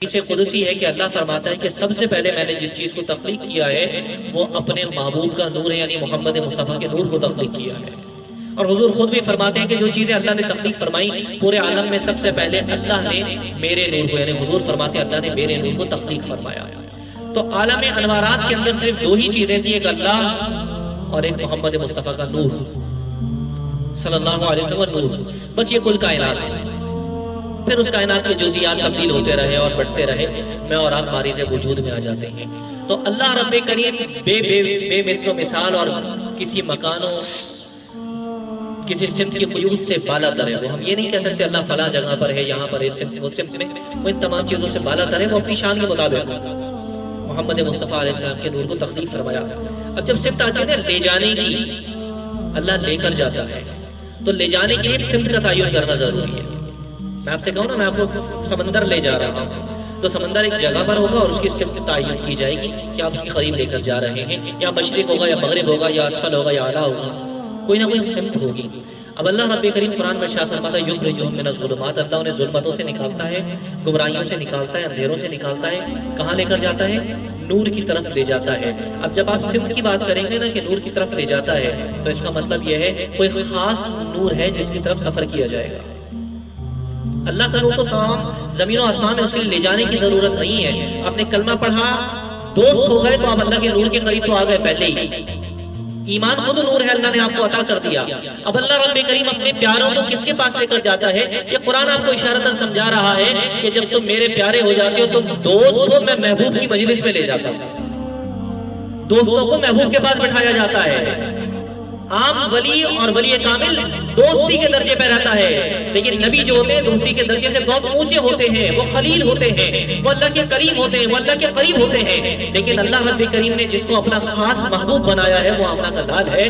حدیث قدسی ہے کہ اللہ فرماتا ہے کہ سب سے پہلے میں نے جس چیز کو تخلیق کیا ہے وہ اپنے محبوب کا نور ہے، یعنی محمد مصطفیٰ کے نور کو تخلیق کیا ہے۔ اور حضور خود بھی فرماتے ہیں کہ جو چیزیں اللہ نے تخلیق فرمائی پورے عالم میں سب سے پہلے اللہ نے میرے نور کو، یعنی حضور فرماتے ہیں اللہ نے میرے نور کو تخلیق فرمایا۔ تو عالم انوارات کے اندر صرف دو ہی چیزیں تھیں، ایک اللہ اور ایک محمد مصطفیٰ کا نور صلی اللہ علیہ وسلم نور، بس یہ کل کائنات تھی۔ پھر اس کائنات کے جزیات تبدیل ہوتے رہے اور بڑھتے رہے، میں اور آپ ماریز وجود میں آ جاتے ہیں۔ تو اللہ رب کریم بے مثل و مثال اور کسی مکانوں کسی سمت کی قیود سے بالا تر ہے۔ وہ ہم یہ نہیں کہہ سکتے اللہ فلاں جگہ پر ہے، یہاں پر اس سمت وہ سمت میں، وہ ان تمام چیزوں سے بالا تر ہے، وہ اپنی شان کے مطابق محمد مصطفیٰ علیہ السلام کے نور کو تخلیق فرمایا۔ اب جب سمت آتی ہے لے جانے کی، اللہ لے کر جاتا ہے، تو لے جانے کے لیے سمت کا تعین کرنا ضروری ہے۔ میں آپ سے کہوں نا میں آپ کو سمندر لے جا رہا ہوں، تو سمندر ایک جگہ پر ہوگا اور اس کی سمت تعین کی جائے گی کہ آپ اس کے قریب لے کر جا رہے ہیں، یا مشرق ہوگا یا مغرب ہوگا یا اسفل ہوگا یا اعلیٰ ہوگا، کوئی نہ کوئی سمت ہوگی۔ اب اللہ رب کریم قرآن میں شاہ فرماتا ہے یخرجہم من الظلمات، اللہ انہیں ظلمتوں سے نکالتا ہے، گمراہیوں سے نکالتا ہے، اندھیروں سے نکالتا ہے، کہاں لے کر جاتا ہے؟ نور کی طرف لے جاتا ہے۔ اب جب آپ سمت کی بات کریں گے نا کہ نور کی طرف لے جاتا ہے، تو اس کا مطلب یہ ہے کوئی خاص نور ہے جس کی طرف سفر کیا جائے گا۔ اللہ کا نور تو تمام زمین و آسمان میں، اس کے لیے لے جانے کی ضرورت نہیں ہے۔ آپ نے کلمہ پڑھا، دوست ہو گئے تو آپ اللہ کے نور کے قریب تو آ گئے پہلے ہی۔ ایمان خود نور ہے، اللہ نے آپ کو عطا کر دیا۔ اب اللہ رب کریم اپنے پیاروں کو کس کے پاس لے کر جاتا ہے؟ یہ قرآن آپ کو اشارتاً سمجھا رہا ہے کہ جب تم میرے پیارے ہو جاتے ہو تو دوست کو میں محبوب کی مجلس میں لے جاتا ہوں۔ دوستوں کو محبوب کے پاس بٹھایا جاتا ہے۔ عام ولی اور ولی کامل دوستی کے درجے پہ رہتا ہے، لیکن نبی جو ہوتے ہیں دوستی کے درجے سے بہت اونچے ہوتے ہیں، وہ خلیل ہوتے ہیں، وہ اللہ کے کریم ہوتے ہیں، وہ اللہ کے قریب ہوتے ہیں۔ لیکن اللہ رب کریم نے جس کو اپنا خاص محبوب بنایا ہے وہ آمنہ کا لال ہے۔